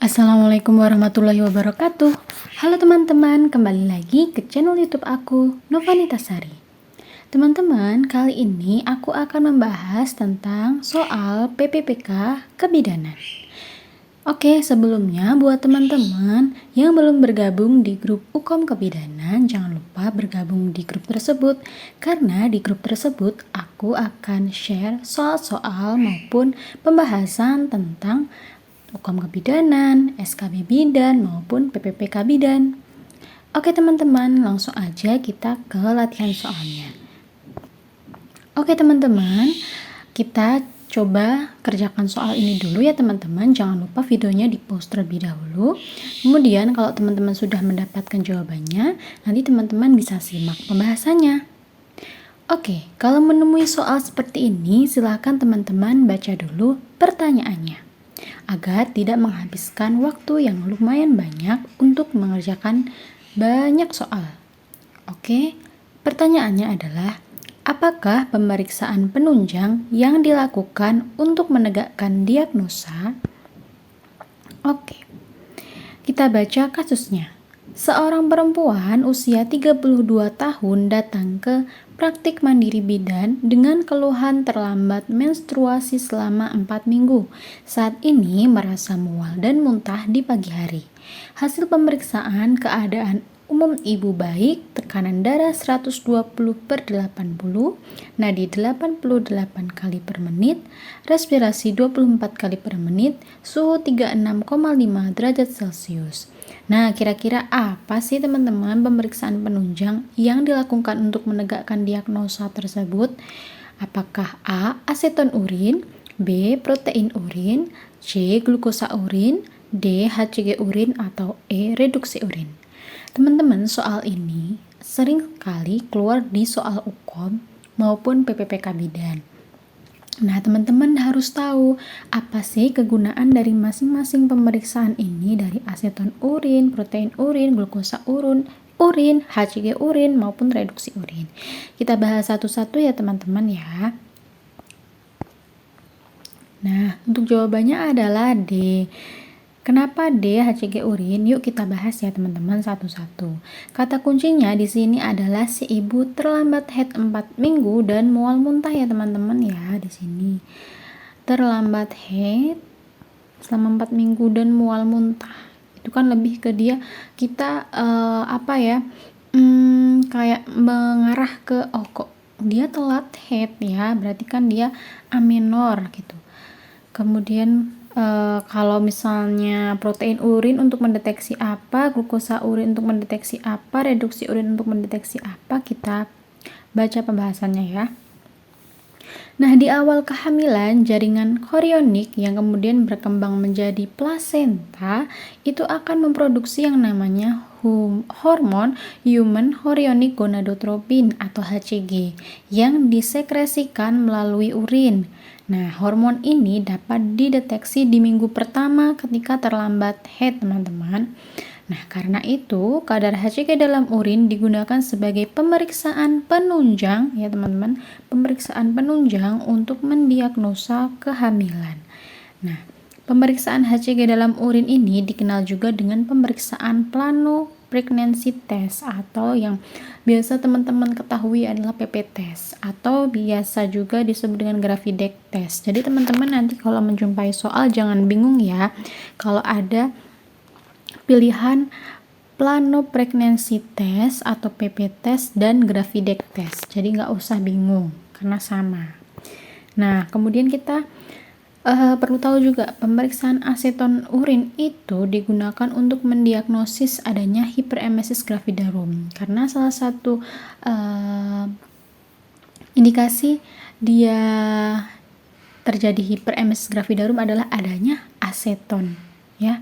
Assalamualaikum warahmatullahi wabarakatuh. Halo teman-teman, kembali lagi ke channel YouTube aku, Novanita Sari. Teman-teman, kali ini aku akan membahas tentang soal PPPK kebidanan. Oke, sebelumnya buat teman-teman yang belum bergabung di grup Ukom Kebidanan, jangan lupa bergabung di grup tersebut, karena di grup tersebut aku akan share soal-soal maupun pembahasan tentang Hukum Kebidanan, SKB Bidan, maupun PPPK Bidan. Oke teman-teman, langsung aja kita ke latihan soalnya. Oke teman-teman, kita coba kerjakan soal ini dulu ya teman-teman. Jangan lupa videonya di pause terlebih dahulu. Kemudian kalau teman-teman sudah mendapatkan jawabannya, nanti teman-teman bisa simak pembahasannya. Oke, kalau menemui soal seperti ini, silakan teman-teman baca dulu pertanyaannya, agar tidak menghabiskan waktu yang lumayan banyak untuk mengerjakan banyak soal. Oke, pertanyaannya adalah, apakah pemeriksaan penunjang yang dilakukan untuk menegakkan diagnosa? Oke, kita baca kasusnya. Seorang perempuan usia 32 tahun datang ke praktik mandiri bidan dengan keluhan terlambat menstruasi selama 4 minggu. Saat ini merasa mual dan muntah di pagi hari. Hasil pemeriksaan keadaan umum ibu baik, tekanan darah 120/80, nadi 88 kali per menit, respirasi 24 kali per menit, suhu 36,5 derajat Celcius. Nah, kira-kira apa sih teman-teman pemeriksaan penunjang yang dilakukan untuk menegakkan diagnosa tersebut? Apakah A. aseton urin, B. protein urin, C. glukosa urin, D. HCG urin, atau E. reduksi urin? Teman-teman, soal ini sering kali keluar di soal UKOM maupun PPPK Bidan. Nah, teman-teman harus tahu apa sih kegunaan dari masing-masing pemeriksaan ini, dari aseton urin, protein urin, glukosa urin, HCG urin, maupun reduksi urin. Kita bahas satu-satu ya teman-teman ya. Nah, untuk jawabannya adalah D. Kenapa D, HCG urin? Yuk kita bahas ya teman-teman satu-satu. Kata kuncinya di sini adalah si ibu terlambat haid 4 minggu dan mual muntah ya teman-teman ya di sini. Terlambat haid selama 4 minggu dan mual muntah. Itu kan lebih ke dia kita kayak mengarah ke kok dia telat haid ya, berarti kan dia amenor gitu. Kemudian kalau misalnya protein urin untuk mendeteksi apa, glukosa urin untuk mendeteksi apa, reduksi urin untuk mendeteksi apa, kita baca pembahasannya ya. Nah, di awal kehamilan, jaringan chorionik yang kemudian berkembang menjadi plasenta itu akan memproduksi yang namanya hormon Human Chorionic Gonadotropin atau HCG yang disekresikan melalui urin. Nah, hormon ini dapat dideteksi di minggu pertama ketika terlambat haid, teman-teman. Nah, karena itu, kadar HCG dalam urin digunakan sebagai pemeriksaan penunjang, ya teman-teman, pemeriksaan penunjang untuk mendiagnosa kehamilan. Nah, pemeriksaan HCG dalam urin ini dikenal juga dengan pemeriksaan plano pregnancy test, atau yang biasa teman-teman ketahui adalah PP test, atau biasa juga disebut dengan Gravidec test. Jadi teman-teman nanti kalau menjumpai soal jangan bingung ya, kalau ada pilihan plano pregnancy test atau PP test dan Gravidec test. Jadi nggak usah bingung karena sama. Nah, kemudian kita perlu tahu juga pemeriksaan aseton urin itu digunakan untuk mendiagnosis adanya hiperemesis gravidarum, karena salah satu indikasi dia terjadi hiperemesis gravidarum adalah adanya aseton ya,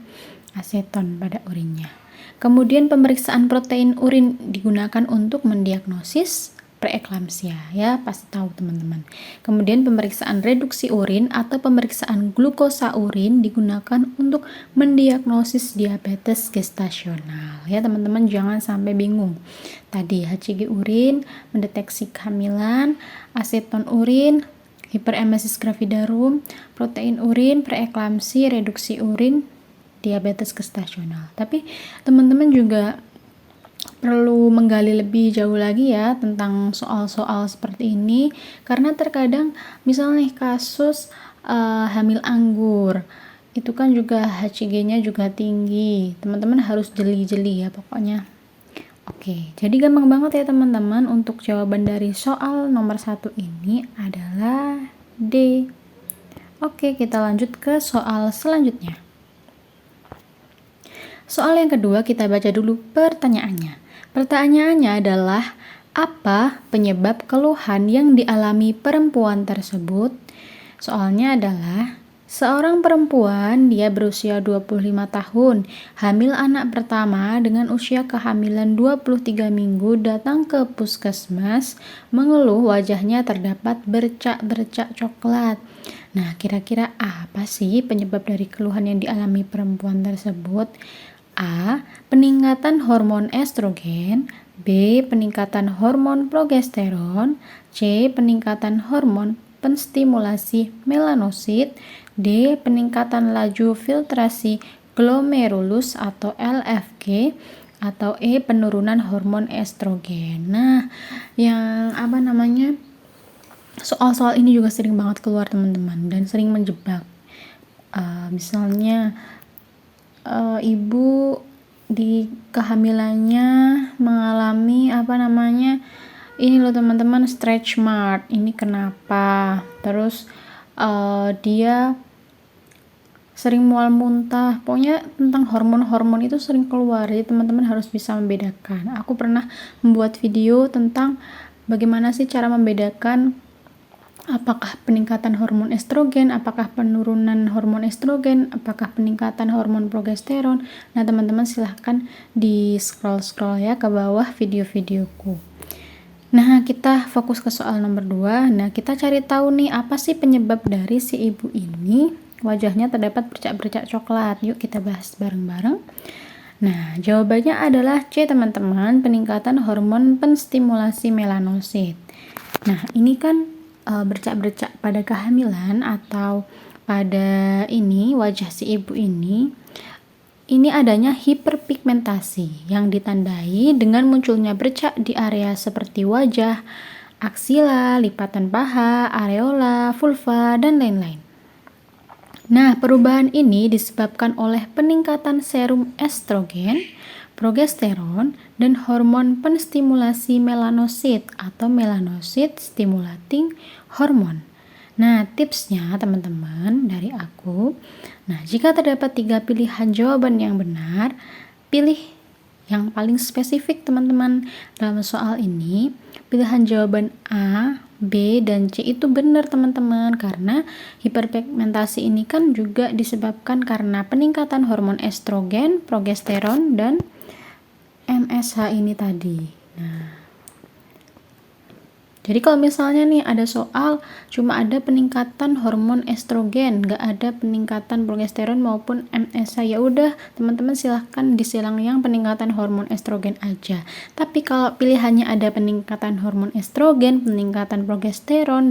aseton pada urinnya. Kemudian pemeriksaan protein urin digunakan untuk mendiagnosis preeklamsia ya, pasti tahu teman-teman. Kemudian pemeriksaan reduksi urin atau pemeriksaan glukosa urin digunakan untuk mendiagnosis diabetes gestasional ya teman-teman, jangan sampai bingung. Tadi HCG urin mendeteksi kehamilan, aseton urin hiperemesis gravidarum, protein urin preeklamsi, reduksi urin diabetes gestasional. Tapi teman-teman juga perlu menggali lebih jauh lagi ya tentang soal-soal seperti ini, karena terkadang misalnya kasus hamil anggur itu kan juga HCG-nya juga tinggi, teman-teman harus jeli-jeli ya pokoknya. Oke, jadi gampang banget ya teman-teman, untuk jawaban dari soal nomor 1 ini adalah D. Oke, kita lanjut ke soal selanjutnya. Soal yang kedua, kita baca dulu pertanyaannya. Pertanyaannya adalah, apa penyebab keluhan yang dialami perempuan tersebut? Soalnya adalah, seorang perempuan, dia berusia 25 tahun, hamil anak pertama dengan usia kehamilan 23 minggu, datang ke puskesmas, mengeluh wajahnya terdapat bercak-bercak coklat. Nah, kira-kira apa sih penyebab dari keluhan yang dialami perempuan tersebut? A. Peningkatan hormon estrogen. B. Peningkatan hormon progesteron. C. Peningkatan hormon penstimulasi melanosit. D. Peningkatan laju filtrasi glomerulus atau LFG. Atau E. Penurunan hormon estrogen. Nah, soal-soal ini juga sering banget keluar teman-teman, dan sering menjebak. Misalnya ibu di kehamilannya mengalami ini loh teman-teman, stretch mark. Ini kenapa? Terus dia sering mual muntah. Pokoknya tentang hormon-hormon itu sering keluar, jadi teman-teman harus bisa membedakan. Aku pernah membuat video tentang bagaimana sih cara membedakan apakah peningkatan hormon estrogen, apakah penurunan hormon estrogen, apakah peningkatan hormon progesteron. Nah, teman-teman silahkan di scroll ya ke bawah video-videoku. Nah, kita fokus ke soal nomor 2. Nah, kita cari tahu nih, apa sih penyebab dari si ibu ini wajahnya terdapat bercak-bercak coklat. Yuk kita bahas bareng-bareng. Nah, jawabannya adalah C teman-teman, peningkatan hormon penstimulasi melanosit. Nah, ini kan bercak-bercak pada kehamilan atau pada wajah si ibu ini adanya hiperpigmentasi yang ditandai dengan munculnya bercak di area seperti wajah, aksila, lipatan paha, areola, vulva, dan lain-lain. Nah, perubahan ini disebabkan oleh peningkatan serum estrogen, progesteron, dan hormon penstimulasi melanosit atau melanocyte stimulating hormone. Nah, tipsnya teman-teman dari aku, jika terdapat 3 pilihan jawaban yang benar, pilih yang paling spesifik teman-teman. Dalam soal ini, pilihan jawaban A, B, dan C itu benar teman-teman, karena hiperpigmentasi ini kan juga disebabkan karena peningkatan hormon estrogen, progesteron, dan MSH ini tadi. Nah, jadi kalau misalnya nih ada soal cuma ada peningkatan hormon estrogen, nggak ada peningkatan progesteron maupun MSH, ya udah teman-teman silahkan disilang yang peningkatan hormon estrogen aja. Tapi kalau pilihannya ada peningkatan hormon estrogen, peningkatan progesteron,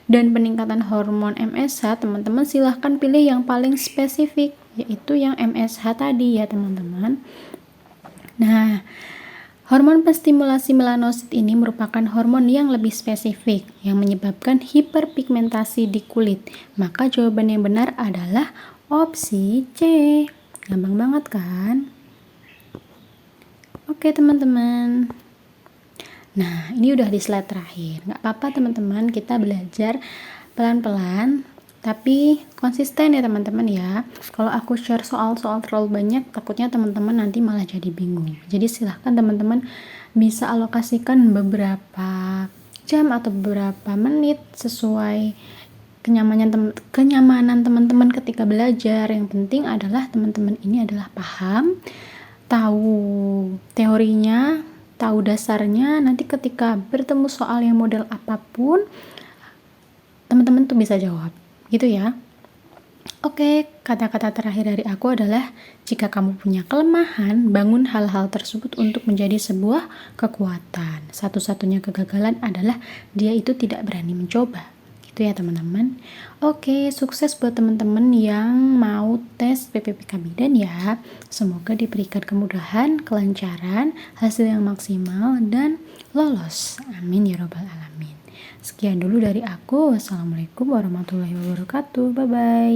dan peningkatan hormon MSH, teman-teman silahkan pilih yang paling spesifik, yaitu yang MSH tadi ya teman-teman. Nah, hormon penstimulasi melanosit ini merupakan hormon yang lebih spesifik yang menyebabkan hiperpigmentasi di kulit. Maka jawaban yang benar adalah opsi C. Gampang banget kan? Oke teman-teman. Nah, ini udah di slide terakhir. Nggak apa-apa teman-teman, kita belajar pelan-pelan tapi konsisten ya teman-teman ya. Kalau aku share soal-soal terlalu banyak, takutnya teman-teman nanti malah jadi bingung. Jadi silahkan teman-teman bisa alokasikan beberapa jam atau beberapa menit sesuai kenyamanan teman-teman ketika belajar. Yang penting adalah teman-teman ini adalah paham, tahu teorinya, tahu dasarnya. Nanti ketika bertemu soal yang model apapun, teman-teman tuh bisa jawab. Gitu ya. Oke, kata-kata terakhir dari aku adalah, jika kamu punya kelemahan, bangun hal-hal tersebut untuk menjadi sebuah kekuatan. Satu-satunya kegagalan adalah dia itu tidak berani mencoba. Gitu ya teman-teman. Oke, sukses buat teman-teman yang mau tes SPPPK Bidan ya. Semoga diberikan kemudahan, kelancaran, hasil yang maksimal, dan lolos. Amin ya robbal alamin. Sekian dulu dari aku. Wassalamualaikum warahmatullahi wabarakatuh. Bye-bye.